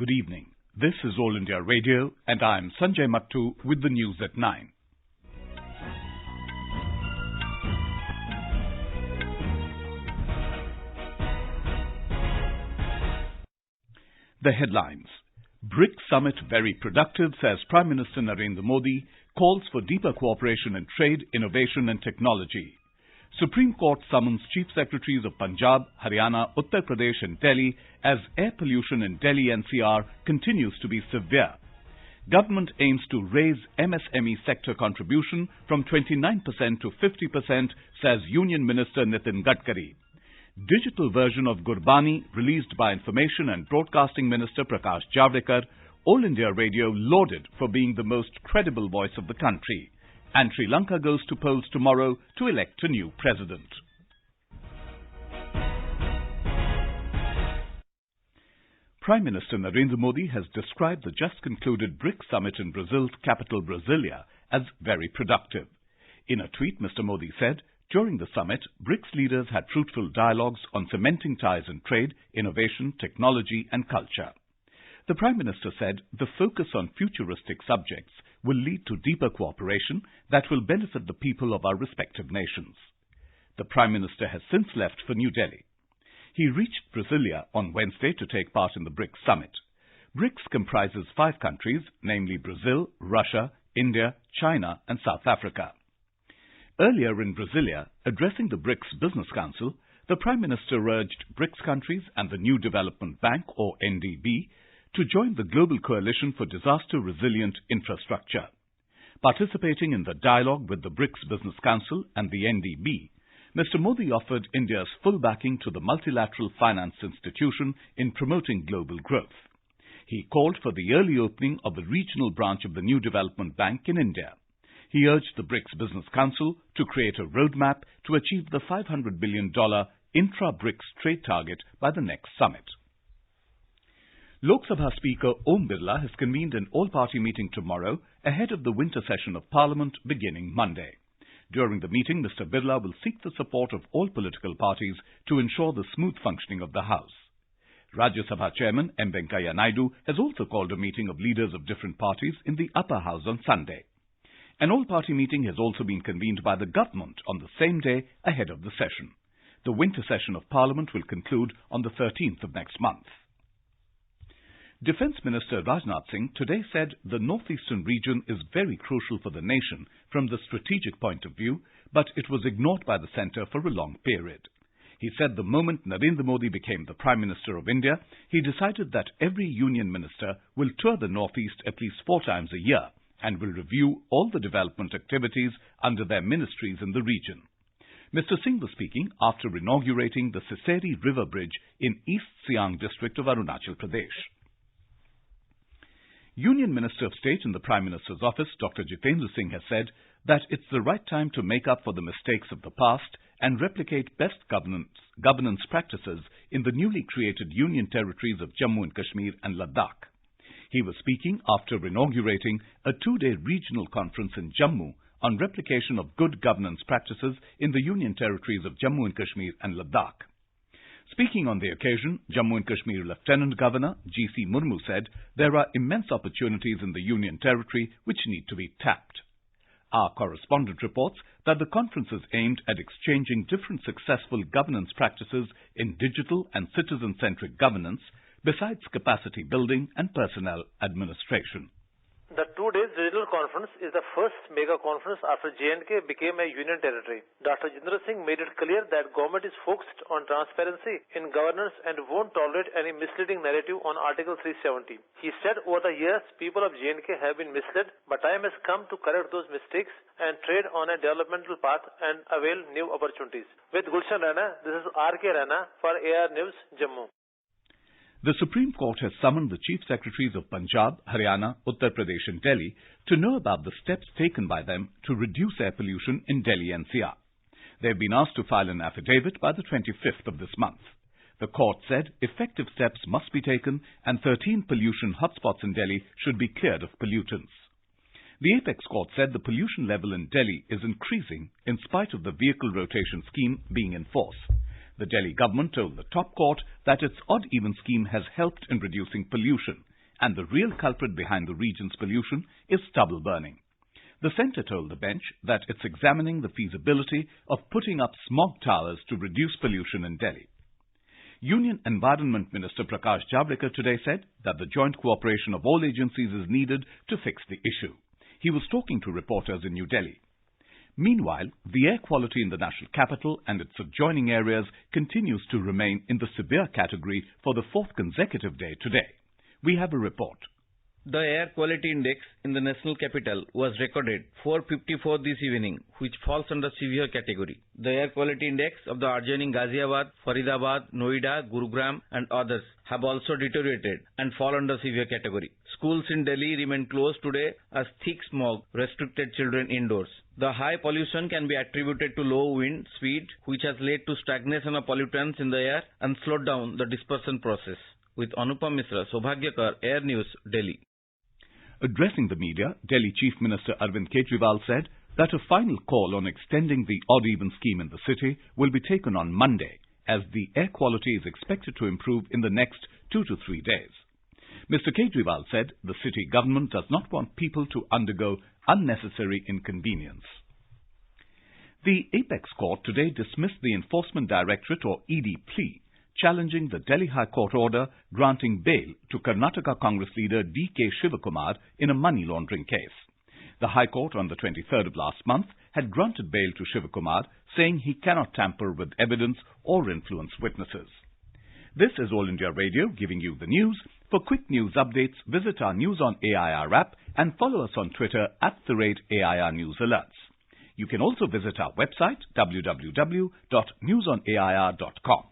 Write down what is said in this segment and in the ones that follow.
Good evening. This is All India Radio and I am Sanjay Mattu with the news at 9. The headlines. BRICS Summit very productive, says Prime Minister Narendra Modi, calls for deeper cooperation in trade, innovation and technology. Supreme Court summons Chief Secretaries of Punjab, Haryana, Uttar Pradesh and Delhi as air pollution in Delhi-NCR continues to be severe. Government aims to raise MSME sector contribution from 29% to 50%, says Union Minister Nitin Gadkari. Digital version of Gurbani released by Information and Broadcasting Minister Prakash Javadekar, All India Radio lauded for being the most credible voice of the country. And Sri Lanka goes to polls tomorrow to elect a new president. Prime Minister Narendra Modi has described the just concluded BRICS Summit in Brazil's capital Brasilia as very productive. In a tweet, Mr. Modi said, during the summit, BRICS leaders had fruitful dialogues on cementing ties in trade, innovation, technology and culture. The Prime Minister said the focus on futuristic subjects will lead to deeper cooperation that will benefit the people of our respective nations. The Prime Minister has since left for New Delhi. He reached Brasilia on Wednesday to take part in the BRICS Summit. BRICS comprises 5 countries, namely Brazil, Russia, India, China and South Africa. Earlier in Brasilia, addressing the BRICS Business Council, the Prime Minister urged BRICS countries and the New Development Bank, or NDB, to join the Global Coalition for Disaster-Resilient Infrastructure. Participating in the dialogue with the BRICS Business Council and the NDB, Mr. Modi offered India's full backing to the multilateral finance institution in promoting global growth. He called for the early opening of the regional branch of the New Development Bank in India. He urged the BRICS Business Council to create a roadmap to achieve the $500 billion intra-BRICS trade target by the next summit. Lok Sabha Speaker Om Birla has convened an all-party meeting tomorrow ahead of the winter session of Parliament beginning Monday. During the meeting, Mr. Birla will seek the support of all political parties to ensure the smooth functioning of the House. Rajya Sabha Chairman M. Venkaiah Naidu has also called a meeting of leaders of different parties in the upper house on Sunday. An all-party meeting has also been convened by the government on the same day ahead of the session. The winter session of Parliament will conclude on the 13th of next month. Defence Minister Rajnath Singh today said the northeastern region is very crucial for the nation from the strategic point of view, but it was ignored by the centre for a long period. He said the moment Narendra Modi became the Prime Minister of India, he decided that every Union Minister will tour the northeast at least 4 times a year and will review all the development activities under their ministries in the region. Mr. Singh was speaking after inaugurating the Siseri River Bridge in East Siang district of Arunachal Pradesh. Union Minister of State in the Prime Minister's office, Dr. Jitendra Singh, has said that it's the right time to make up for the mistakes of the past and replicate best governance practices in the newly created Union territories of Jammu and Kashmir and Ladakh. He was speaking after inaugurating a 2-day regional conference in Jammu on replication of good governance practices in the Union territories of Jammu and Kashmir and Ladakh. Speaking on the occasion, Jammu and Kashmir Lieutenant Governor G.C. Murmu said there are immense opportunities in the Union territory which need to be tapped. Our correspondent reports that the conference is aimed at exchanging different successful governance practices in digital and citizen-centric governance, besides capacity building and personnel administration. The 2 days digital conference is the first mega conference after J&K became a union territory. Dr. Jitendra Singh made it clear that government is focused on transparency in governance and won't tolerate any misleading narrative on Article 370. He said over the years people of J&K have been misled, but time has come to correct those mistakes and trade on a developmental path and avail new opportunities. With Gulshan Rana, this is R.K. Rana for AR News, Jammu. The Supreme Court has summoned the Chief Secretaries of Punjab, Haryana, Uttar Pradesh and Delhi to know about the steps taken by them to reduce air pollution in Delhi-NCR. They have been asked to file an affidavit by the 25th of this month. The court said effective steps must be taken and 13 pollution hotspots in Delhi should be cleared of pollutants. The Apex Court said the pollution level in Delhi is increasing in spite of the vehicle rotation scheme being in force. The Delhi government told the top court that its odd-even scheme has helped in reducing pollution, and the real culprit behind the region's pollution is stubble burning. The centre told the bench that it's examining the feasibility of putting up smog towers to reduce pollution in Delhi. Union Environment Minister Prakash Javadekar today said that the joint cooperation of all agencies is needed to fix the issue. He was talking to reporters in New Delhi. Meanwhile, the air quality in the national capital and its adjoining areas continues to remain in the severe category for the fourth consecutive day today. We have a report. The air quality index in the national capital was recorded 454 this evening, which falls under severe category. The air quality index of the adjoining Ghaziabad, Faridabad, Noida, Gurugram and others have also deteriorated and fall under severe category. Schools in Delhi remain closed today as thick smog restricted children indoors. The high pollution can be attributed to low wind speed, which has led to stagnation of pollutants in the air and slowed down the dispersion process. With Anupam Misra, Javadekar, Air News, Delhi. Addressing the media, Delhi Chief Minister Arvind Kejriwal said that a final call on extending the odd-even scheme in the city will be taken on Monday, as the air quality is expected to improve in the next 2 to 3 days. Mr. Kejriwal said the city government does not want people to undergo unnecessary inconvenience. The Apex Court today dismissed the Enforcement Directorate or ED plea challenging the Delhi High Court order granting bail to Karnataka Congress leader D.K. Shivakumar in a money laundering case. The High Court on the 23rd of last month had granted bail to Shivakumar, saying he cannot tamper with evidence or influence witnesses. This is All India Radio giving you the news. For quick news updates, visit our News on AIR app and follow us on Twitter @AIR News Alerts. You can also visit our website www.newsonair.com.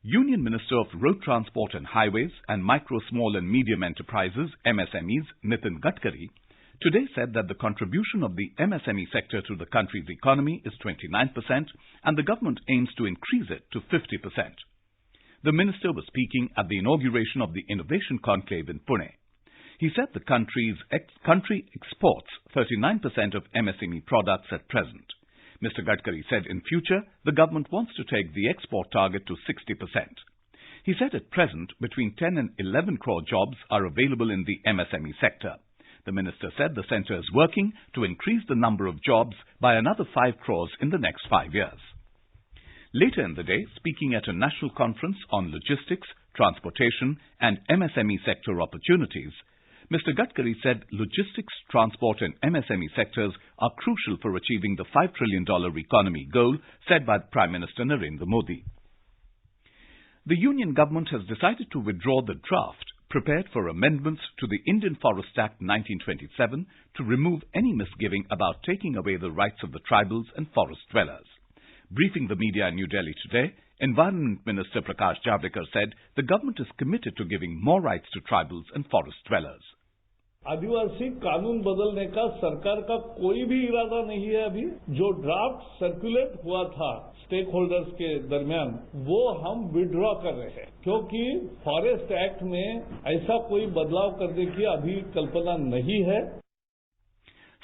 Union Minister of Road Transport and Highways and Micro, Small and Medium Enterprises, MSMEs, Nitin Gadkari, today said that the contribution of the MSME sector to the country's economy is 29% and the government aims to increase it to 50%. The minister was speaking at the inauguration of the Innovation Conclave in Pune. He said the country exports 39% of MSME products at present. Mr. Gadkari said in future, the government wants to take the export target to 60%. He said at present, between 10 and 11 crore jobs are available in the MSME sector. The minister said the centre is working to increase the number of jobs by another 5 crores in the next 5 years. Later in the day, speaking at a national conference on logistics, transportation and MSME sector opportunities, Mr. Gadkari said logistics, transport and MSME sectors are crucial for achieving the $5 trillion economy goal set by Prime Minister Narendra Modi. The Union government has decided to withdraw the draft prepared for amendments to the Indian Forest Act 1927 to remove any misgiving about taking away the rights of the tribals and forest dwellers. Briefing the media in New Delhi today, Environment Minister Prakash Javadekar said the government is committed to giving more rights to tribals and forest dwellers. आदिवासी कानून बदलने का सरकार का कोई भी इरादा नहीं है। अभी जो ड्राफ्ट सर्कुलेट हुआ था स्टेक होल्डर्स के दरमियान वो हम विड्रॉ कर रहे हैं, क्योंकि फॉरेस्ट एक्ट में ऐसा कोई बदलाव करने की अभी कल्पना नहीं है।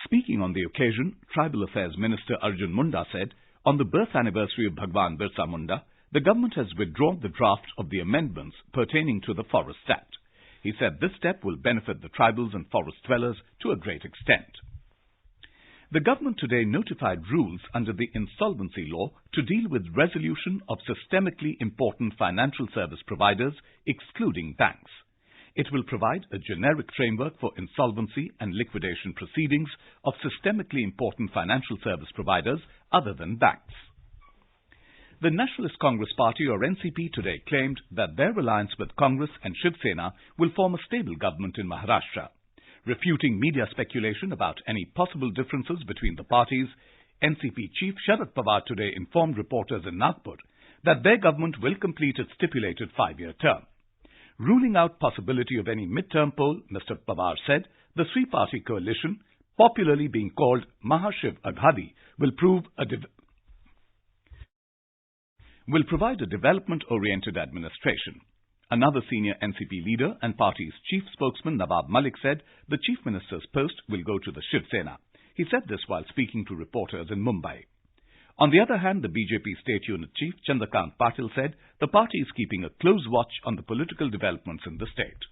Speaking on the occasion, Tribal Affairs Minister Arjun Munda said, on the birth anniversary of Bhagwan Birsa Munda, the government has withdrawn the draft of the amendments pertaining to the Forest Act. He said this step will benefit the tribals and forest dwellers to a great extent. The government today notified rules under the insolvency law to deal with resolution of systemically important financial service providers, excluding banks. It will provide a generic framework for insolvency and liquidation proceedings of systemically important financial service providers other than banks. The Nationalist Congress Party or NCP today claimed that their alliance with Congress and Shiv Sena will form a stable government in Maharashtra. Refuting media speculation about any possible differences between the parties, NCP Chief Sharad Pawar today informed reporters in Nagpur that their government will complete its stipulated 5-year term. Ruling out possibility of any mid-term poll, Mr. Pawar said the three-party coalition, popularly being called Mahashiv Aghadi, will provide a development-oriented administration. Another senior NCP leader and party's chief spokesman Nawab Malik said the chief minister's post will go to the Shiv Sena. He said this while speaking to reporters in Mumbai. On the other hand, the BJP State Unit Chief Chandrakant Patil said the party is keeping a close watch on the political developments in the state.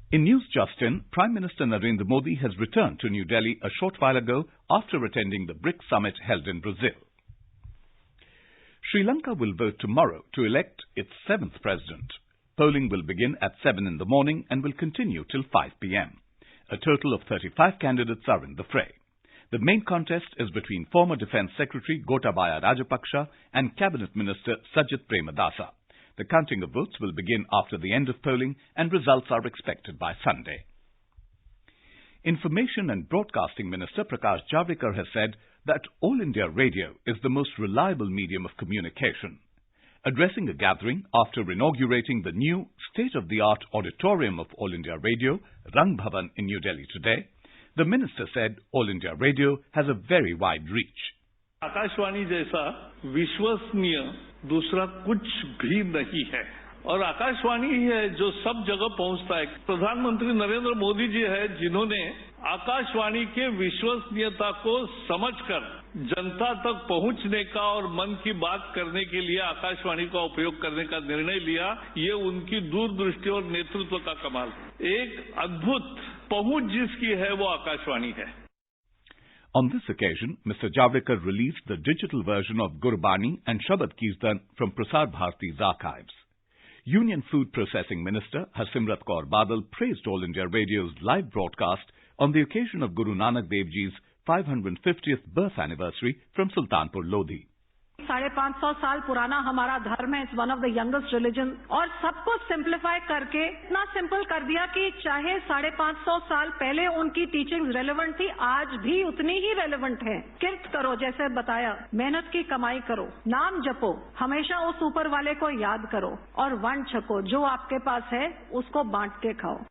In news just in, Prime Minister Narendra Modi has returned to New Delhi a short while ago after attending the BRICS Summit held in Brazil. Sri Lanka will vote tomorrow to elect its 7th president. Polling will begin at 7 in the morning and will continue till 5 p.m. A total of 35 candidates are in the fray. The main contest is between former Defence Secretary Gotabaya Rajapaksa and Cabinet Minister Sajit Premadasa. The counting of votes will begin after the end of polling and results are expected by Sunday. Information and Broadcasting Minister Prakash Javadekar has said that All India Radio is the most reliable medium of communication. Addressing a gathering after inaugurating the new state-of-the-art auditorium of All India Radio, Rang Bhavan in New Delhi today, the minister said All India Radio has a very wide reach. Akashvani जैसा विश्वसनीय दूसरा कुछ भी नहीं है और आकाशवाणी ही है जो सब जगह पहुंचता है। प्रधानमंत्री नरेंद्र मोदी जी है जिन्होंने आकाशवाणी के विश्वसनीयता को समझकर जनता तक पहुंचने का और मन की बात करने के लिए आकाशवाणी का उपयोग करने का निर्णय लिया। ये उनकी दूरदृष्टि और नेतृत्व का कमाल। एक अद्भुत पहुंच जिसकी है वो आकाशवाणी है। On this occasion, Mr. Javadekar released the digital version of Gurbani and Shabad Kirtan from Prasar Bharati's archives. Union Food Processing Minister Harsimrat Kaur Badal praised All India Radio's live broadcast on the occasion of Guru Nanak Dev Ji's 550th birth anniversary from Sultanpur Lodhi. 550 साल पुराना हमारा धर्म है, it's one of the youngest religion और सबको simplify करके इतना simple कर दिया कि चाहे 550 साल पहले उनकी टीचिंग्स रेलेवेंट थी, आज भी उतनी ही रेलेवेंट है। किर्त करो, जैसे बताया, मेहनत की कमाई करो, नाम जपो, हमेशा उस ऊपर वाले को याद करो और वंड छको, जो आपके पास है उसको बांट के खाओ।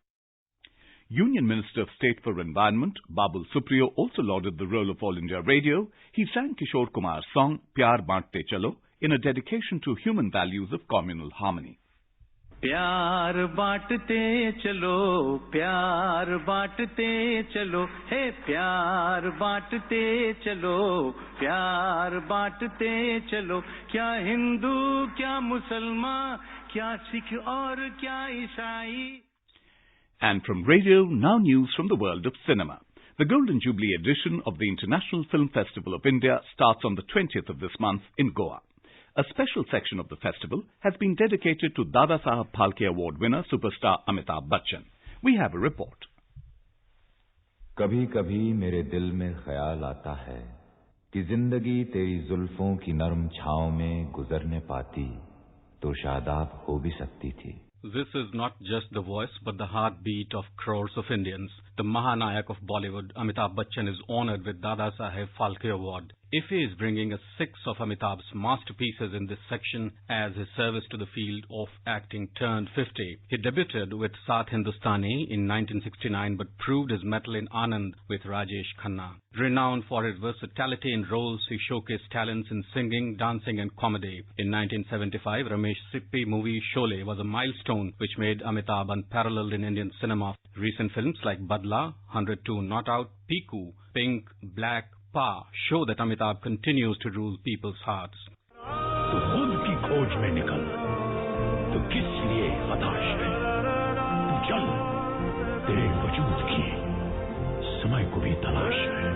Union Minister of State for Environment, Babul Supriyo, also lauded the role of All India Radio. He sang Kishore Kumar's song, Pyar Bante Chalo, in a dedication to human values of communal harmony. प्यार बांटते चलो, प्यार बांटते चलो, हे प्यार बांटते चलो, प्यार बांटते चलो, क्या हिंदू, क्या मुसलमान, क्या सिख और क्या ईसाई. And from radio, now news from the world of cinema. The Golden Jubilee edition of the International Film Festival of India starts on the 20th of this month in Goa. A special section of the festival has been dedicated to Dada Saheb Phalke Award winner superstar Amitabh Bachchan. We have a report. कभी-कभी मेरे दिल में ख्याल आता है कि जिंदगी तेरी जुल्फों की नरम छांव में गुजरने पाती तो शादाब हो भी सकती थी. This is not just the voice, but the heartbeat of crores of Indians. The Mahanayak of Bollywood, Amitabh Bachchan, is honored with Dada Saheb Phalke Award. IFFI is bringing a 6 of Amitabh's masterpieces in this section as his service to the field of acting turned 50. He debuted with Saath Hindustani in 1969 but proved his mettle in Anand with Rajesh Khanna. Renowned for his versatility in roles, he showcased talents in singing, dancing and comedy. In 1975, Ramesh Sippy movie Sholay was a milestone which made Amitabh unparalleled in Indian cinema. Recent films like Badla, 102 Not Out, Piku, Pink, Black, Pa show that Amitabh continues to rule people's hearts. तो खुद की खोज में निकल, तो किस लिए हताश है? चल, तेरे वजूद की समय को भी तलाश है.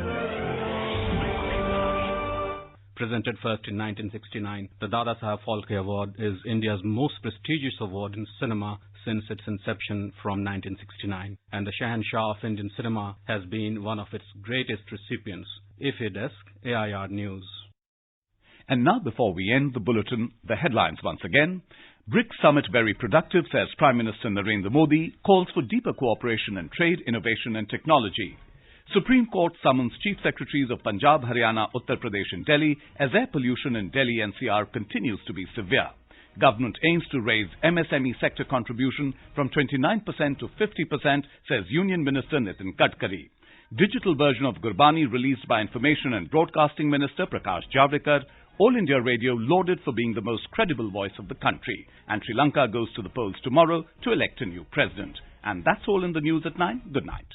Presented first in 1969, the Dada Saheb Phalke Award is India's most prestigious award in cinema since its inception from 1969, and the Shahanshah of Indian cinema has been one of its greatest recipients. IFFI Desk, AIR News. And now, before we end the bulletin, the headlines once again. BRICS Summit very productive, says Prime Minister Narendra Modi, calls for deeper cooperation in trade, innovation and technology. Supreme Court summons Chief Secretaries of Punjab, Haryana, Uttar Pradesh and Delhi as air pollution in Delhi-NCR continues to be severe. Government aims to raise MSME sector contribution from 29% to 50%, says Union Minister Nitin Gadkari. Digital version of Gurbani released by Information and Broadcasting Minister Prakash Javadekar. All India Radio lauded for being the most credible voice of the country. And Sri Lanka goes to the polls tomorrow to elect a new president. And that's all in the news at 9. Good night.